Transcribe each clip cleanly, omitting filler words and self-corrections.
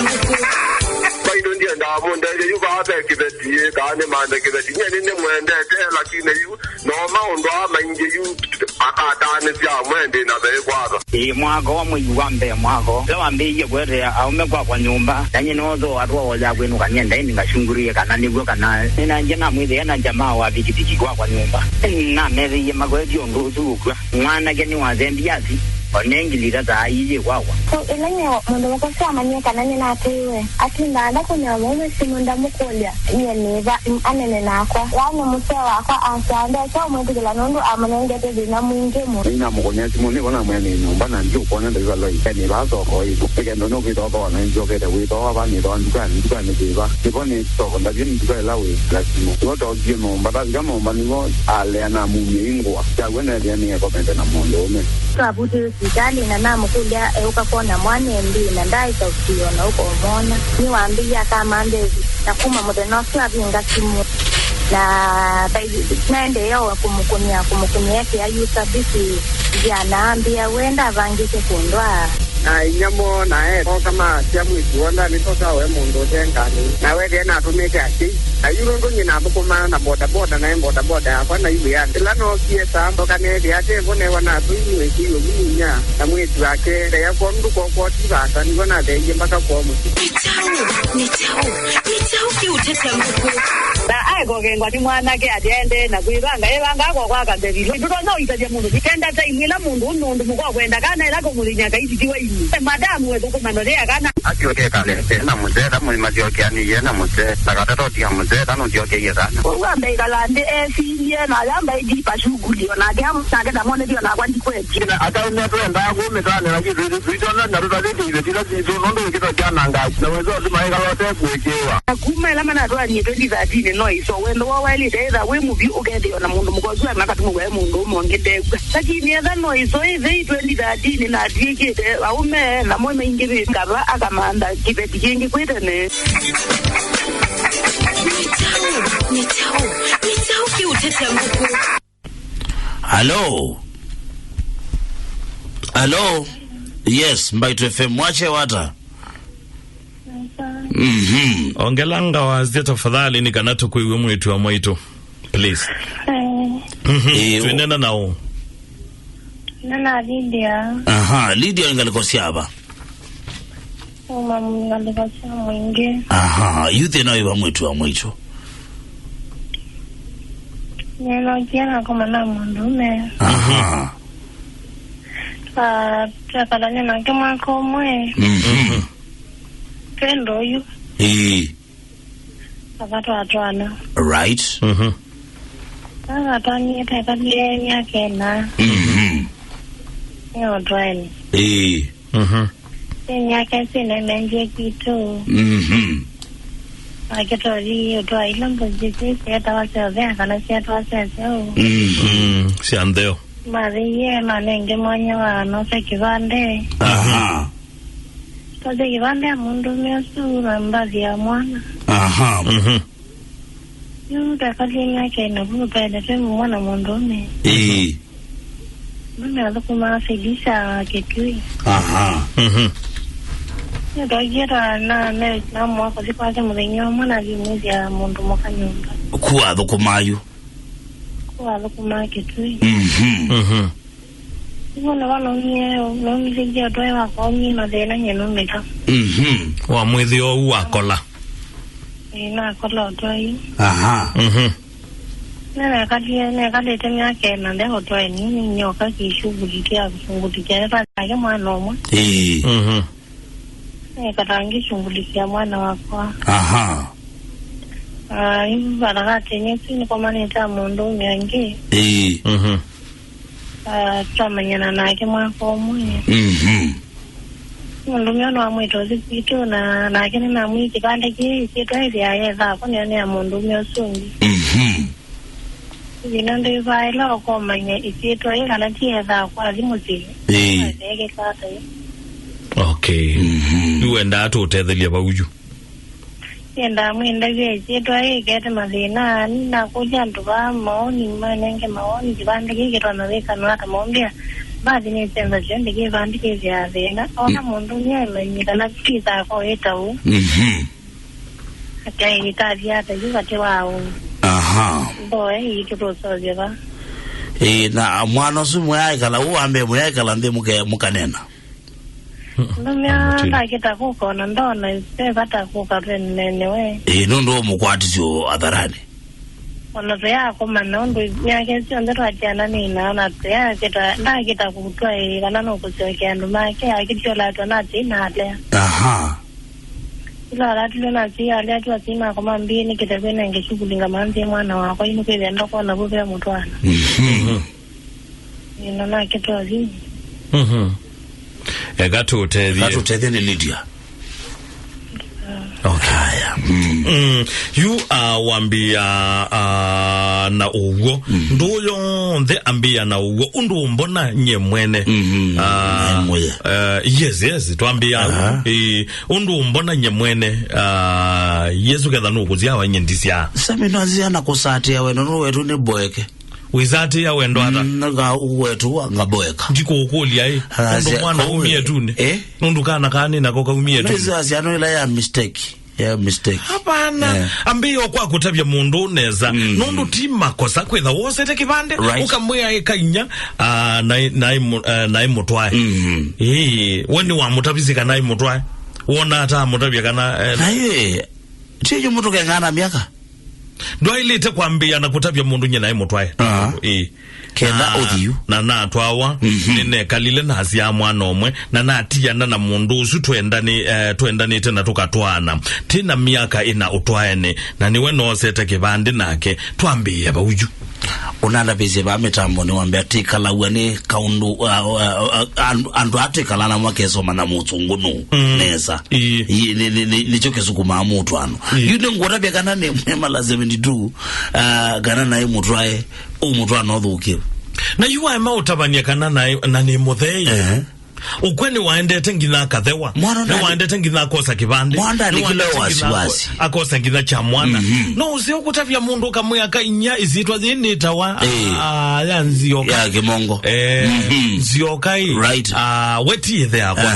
Nguku. Mbaitu ndiye ndamunda yu baada kibeti kane manda kibeti nyene mwende lakini yu noma ndo amainje yu akatane bya mwende na bekwaga mwago wa muyuambe mwago lawa mbiye kwere aumekwa kwa nyumba tanye nozo watu waja kwenu kanyenda ini ngashungurie kana nibwo kana nina njema mwide na jamaa wa bikibiki kwa nyumba na mezi ya magweji ondozu kwa mwana geni wa zembiazi onengilira daiye kwawa so elenyo mundo wakosa manyeka nanye na tewe atinda ndako nyamume simunda mukolya nyeneva anene nakwa yani musewa akwa asanda so mwedela nondo amanengete dina mwinge mu ina mukonya simone kona mwene nyumba na njo kona ndeza lo ikani bazo ko iko ekendo no kito ko na njo kete we to ba ni to nduka ni biba tibone to nda gini nduka lawe lasimo to to gino mbada gamo manigo ale na mumingo ya wena ya ni ko pende na mondo me sabuti sidali na namu kulia ukakona mwane mbi na ndai saukiona uko mona ni waambia kama ndezi na kuma modeno kwa vinga simu na naende yao kumukunia yake ya usabisi ya naambia wenda vangike kundwa na inyamo na kama siamu ikuona nitoka we mundo tengani na we tena tumeke aki na yurongo nyina bukuma na boda na boda kwa na ibu ya lano kiesa mboka ne yate bone wana tuiwe kiyo minya na mwetu wake ya kwa mdu kwa tibata ni wana de mpaka kwa mu Nikyau Kiutetya Nguku. na aiko kengwa ni mwana ke atende na kuibanga ebanga kwa kandebilo ndoto no itaje mundu kitenda ta imila mundu nundu mukwa kwenda kana ila ko mulinya kaiti tiwe ini madamu wezo ko manorea kana akioke kale na muzera mu mazioke ani yena muze takatato dia muzera no dioke yezana uambe kalande efilie na yamba idi pashughuli na gamu sanga da mone dio na kwandi kwethi ata ne kwenda kumetana na kitu vitona na rutale ile tira zizo nondo kitu jana ngazi na wezo simaika lote kuekewa kumela mana ro ani 2013 no iso wendo wa ile deza we mubi ugende na mundu mukozwa nakati mwe mundu mongede lakini ya no iso ile 2013 na dikide aume na mwe ingebe ngaba akamanda kibeti kingi kwetene Nikyau Kiutetya Nguku. Hello. Yes, Mbaitu FM mwache wata. Ongelanga wazia tafadhali ni kanatu kuiwe mwetu wa mwetu. Please. Tuenenda nao. nana Lydia Lydia ingalikosia hapa ngalikosia mwingi yuthe na iwa mwetu wa mwetu neno jena kama na mundume tukalanya na kama komwe kendo yu akatu atwana right atwani tekali yake na yo dwani yake sina menje kitu akitori utwa ilambo jisi seta wasevea kana seta wasezeo si andeo mariye manenge mwenye wanose kivande toze kivande mundu miasura mbazi ya mwana yuda kali yake na buda temu mwana mundume mimi alikuwa Felisa Kitui ndogira na mwako sipate murenyo mwana limuzi ya mundu mwaka nyumba kuwa dhukumayu Kitui Mwana wano nye nomizijia doe wako mima dena nye nomita wa mwezi o uwakola na kola otoyi Nene kati temi yake na ndeho doe nini nyoka kishugulikia epatake mwana omwa katangi shungulikia mwana wakwa hivi barakate nyesi ni kwa manita mundu miangi tuamanyana nake mwaka omwe mundu miono wa mwito zikitu na nake nina mwiki kande kitu hivi ya yeza kuni ya mundu miosungi Zinando ivaila okomanye ikitu hii kanati yeza kwa limuzi okay uenda atu utethelia bauju yenda mwenda ikitu hii kete mazina nina kuja nduwa maoni manenge maoni jibande kikito na wika nwata maombia Badi ni temba jende ke vandi ke vya ona mundu nyele ni kana pita ko etau. Kai ni ta dia ta yuga te wao. Aha. Boy ito so jeva. Na mwana su mwaikala uambe mwaikala ndi mukanena. Lumya ta kita ko na ndona se bata ko ka nene we. Nondo mukwatizyo adharani. Ono ya kuma nondo yake sio ndo ajana ni na ya kita kutwa kana no kuseke ndo make akitiola tona tina le. Aha. Ila la tuna si ale tu asima kama mbini kitabena ngeshukulinga manzi mwana wako ino kile ndo kona bube mutwana. Ino na kitu azi. Gatutethia ni Lydia. Okay. You wambia na ugo ndoyo nde ambia na ugo undu mbona nye mwene yes tuambia undu mbona nye mwene yesu ketha nuku ziawa nye ndisia samino azia na kusati ya weno wetu ni boeke wizati ya wendo hata nga uwetu ngaboeka ndiko ukulia undu mwana umie tune undu kana kani na koka umie tune wizasi ano ila ya mistake. Hapana ambiyo kwa kutabya mundu neza nundu tima kosa kwetha wose te kibande ukamwea ekainya na imutwae wani wa mutabizika na imutwae wona ata mutabya kana na tiyo mutu kengana miaka ndo ilite kwambia na kutabya mundu nye na imutwae kenda odhiu na twawa nene kalile na azia mwana omwe na atia na mundu usu tuendani tena tukatwana tina miaka ina utwaene na niwe no sete kibandi nake twambie ba uju unanda bize ba mitambo ni wambia tikala wani kaundu andu atikala na mwakeso mana mutungunu neza nicho kesukuma mutwano yune ngora bya kana ne mala 72 kana na imutwae umutwano othuke na yuwa mautabania kana na ni muthei ukweni waendete ngina kathewa na waendete ngina kosa kibande mwanda ni kile wasiwasi akosa ngina cha mwana no usio kutavya mundu kamwe akainya izitwa zini tawa ya nzioka ya kimongo nziokai weti the akwa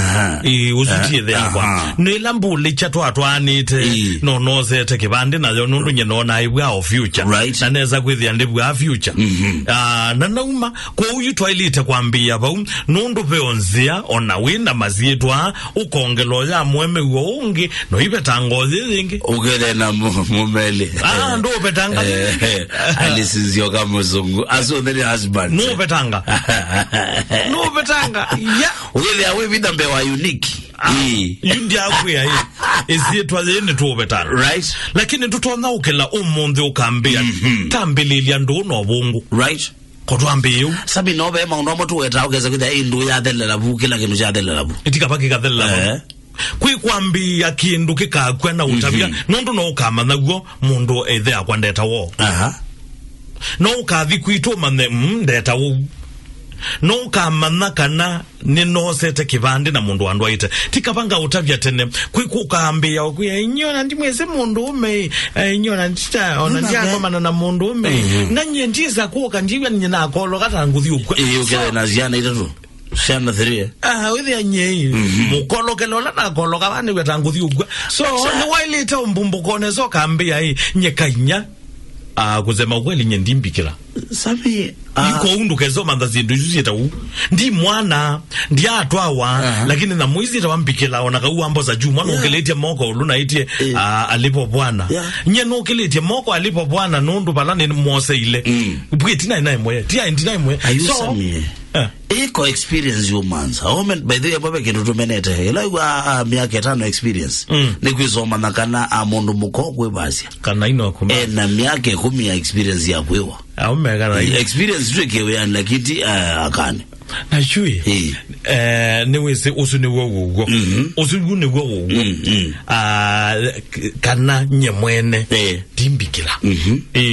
uzuti the akwa nilambule chatwa twanite no noze te kibande na yo nundu nyeno na ibwa of future na neza kwithia ndibwa future na nauma kwa uyu twailite kwambia ba nundu peonzia ona wina mazietwa ukongelo ya mweme uongi no ibetanga zingi ugere na mumele ndo betanga alisizio kama mzungu aso the husband no betanga ya ugere awe bidambe wa unique yundi akwe ezietwa zene to betanga right lakini tutona ukela umonde ukambia tambelilia ndo no bungu right kotwambiyo sabi no be maundu amotu weta ugeza kwitha indu ya thelela bu kila kindu cha thelela bu itikapaki ka thelela kwikwambia kindu kikakwa na utabia nundu no ukama naguo mundu ethe akwandeta wo no ukathi kwitu mane ndeta wo no ukama kana ni no sete kibande na mundu andu aite tikapanga utabia tene kwikukambia okuya inyona ndimwese mundu ume inyona ndita ona ndiako mana na mundu ume nanye ndiza kuoka ndiwe nyina akolo kata nguthi ukwe ukele na ziana itatu shana 3 withi anyei mukolo kelola na kolo kabani wetanguthi ukwe so ni wailite mbumbukone so kambia nyekainya kuzema ukweli nye ndimbikila sabi iko undu kezo manda zindu yuzita ndi mwana ndi atwawa lakini na muizi tawambikila ona kauwa mboza juu mwana ukeletie moko uluna itie alipo bwana nye no ukeletie moko alipo bwana nundu balani mwose ile bwiti na inaimwe tia indi naimwe so iko experience humanza omen by the way baba kintu tumenete ila miaka 5 experience ni kwisoma nakana amundu mukokwe basi kana ino kuma na miaka 10 ya experience ya kwewa kana experience tukewe ya lakiti akane na chui niwese usuni wowo usuni wowo kana nyemwene dimbikila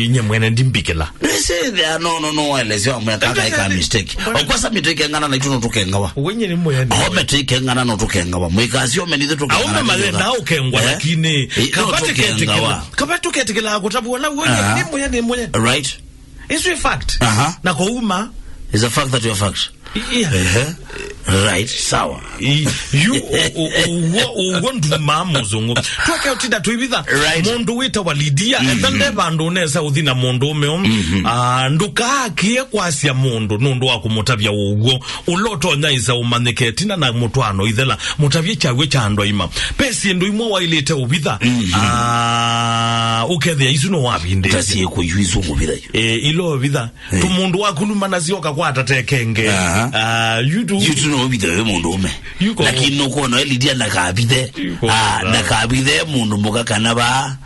nyemwene dimbikila say there no wale sio mwaka ika mistake okwasa miteke ngana na ituno tukengawa wenye ni moyani miteke ngana no tukengawa mwikasi omenithe tukengawa au mama na ukengwa lakini kabatu ketikela kutabu na wenye ni moyani right. It's a fact. Na kwa uma Is a fact that you are fact. Yeah. Right, sawa. You want to mamuzungu. Twaka utida tuibitha. Right. Mundu wita walidia. And then the bandu nesa udhina mundu meom. Nduka kie kwasia mundu. Nundu wa kumutabia ugo. Uloto nyaisa umanike. Tina na mutuano idhela. Mutabia chagwe chando ima. Pesi ndu imo wa ilete ubitha. Ukethia isuno wabi ndezi. Tasi yeko yuizungu bitha. Ilo bitha. Tumundu wa kulumana zioka kwa atatekenge. You do no be the mundu me lakini no kono Lydia nakabide nakabide mundu mboka kanaba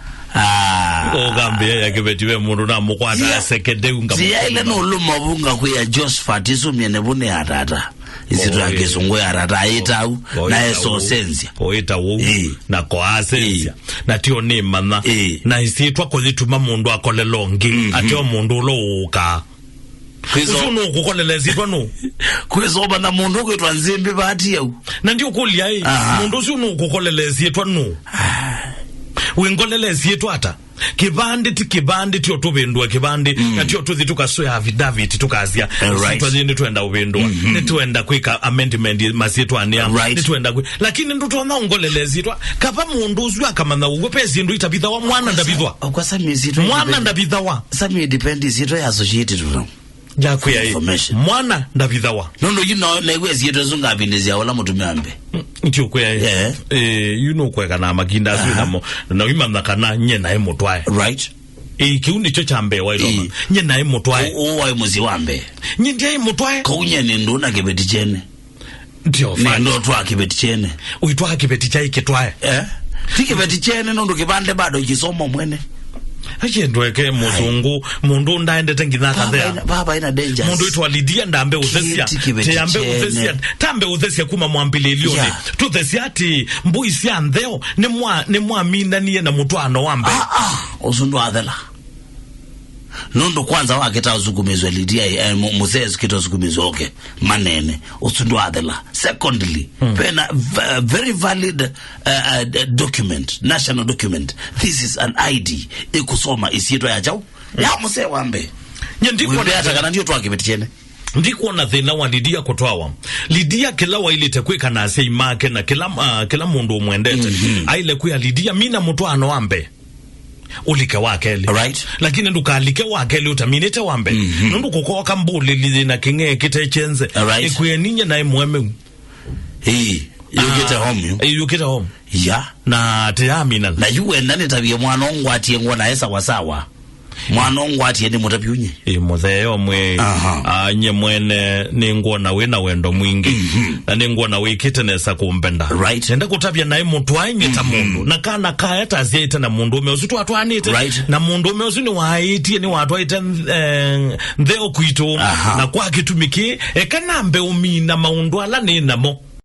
Gambia yakibetiwe mundu na mukwata sekede unga ile no lumabunga ku ya Josephat isumye bune atata isitu yakizungu atata ayitau na eso sensia oita wo na ko asensia na tio ni mana na isitwa ko lituma mundu akolelongi atio mundu lo uka Usuno kukolelezi twano kwezoba na mundu kwetwa nzimbi bati yau na ndio kulia mundu usuno kukolelezi twano wengolelezi twata kibandi tio tubendwa kibandi na tio tuthi tukasoya affidavit tukazia twazinde twenda ubendwa nitwenda kwika amendment masietu ania nitwenda lakini ndo twana ongolelezi twa kapa mundu uzu akamana ugopezi ndo itabitha wa mwana ndabithwa kwa samizi twa mwana ndabitha wa sami depend zito ya associated to Jaku ya mwana ndabithawa no you know na igwezi yetu zunga bindezia wala mutumiambe ntio kwa you know kwa kana maginda asu namo na imana kana nyena emotwae right kiuni cho chambe wa iloma nyena emotwae wa muzi wambe nyenda emotwae ko nyene ndona kibeti chene ndio fa ndo twa kibeti chene uitwa kibeti chai kitwae tikibeti chene ndo kibande bado kisoma mwene Ndweke muzungu mundu ndaende tengina kadhea baba ina danger mundu itwa Lydia ndambe uthesia teambe uthesia tambe uthesia kuma mwambile ilione tu thesia ati mbui sia ndeo ne mwamina niye na mutwano wambe usundu adela nondo kwanza waketa uzugumizwe Lydia muzezi kito uzugumizwe okay manene usundu adela secondly pena very valid document national document this is an ID ikusoma isito ya jau ya muse wambe nyendiko hata kana ndio twakibeti chene ndiko na thina wa Lydia kutwawa Lydia kila wa ile tekweka na sei make na kila mundu mwendete aile kuya Lydia mina mutwano wambe ulike wakeli right lakini ndukalike wakeli utaminete wambe nundu kukoka mbuli lina kinge kite chenze ikuyeninye na imweme you get home yeah na tiyamina na yuwe nani tabia mwanongu atie ngona esa wasawa mwanongu atie ni mutabiunye mutheo mwe nye mwene ningona wena wendo mwingi na ningona wikite nesa kumpenda right nenda kutabia nae mutu ainyeta mundu na kana kaeta azieta na mundu umeusi tu watu anite na mundu umeusi ni waiti ni watu aita ndeo kuito na kwa kitumiki kanambe umina maundu ala ni namo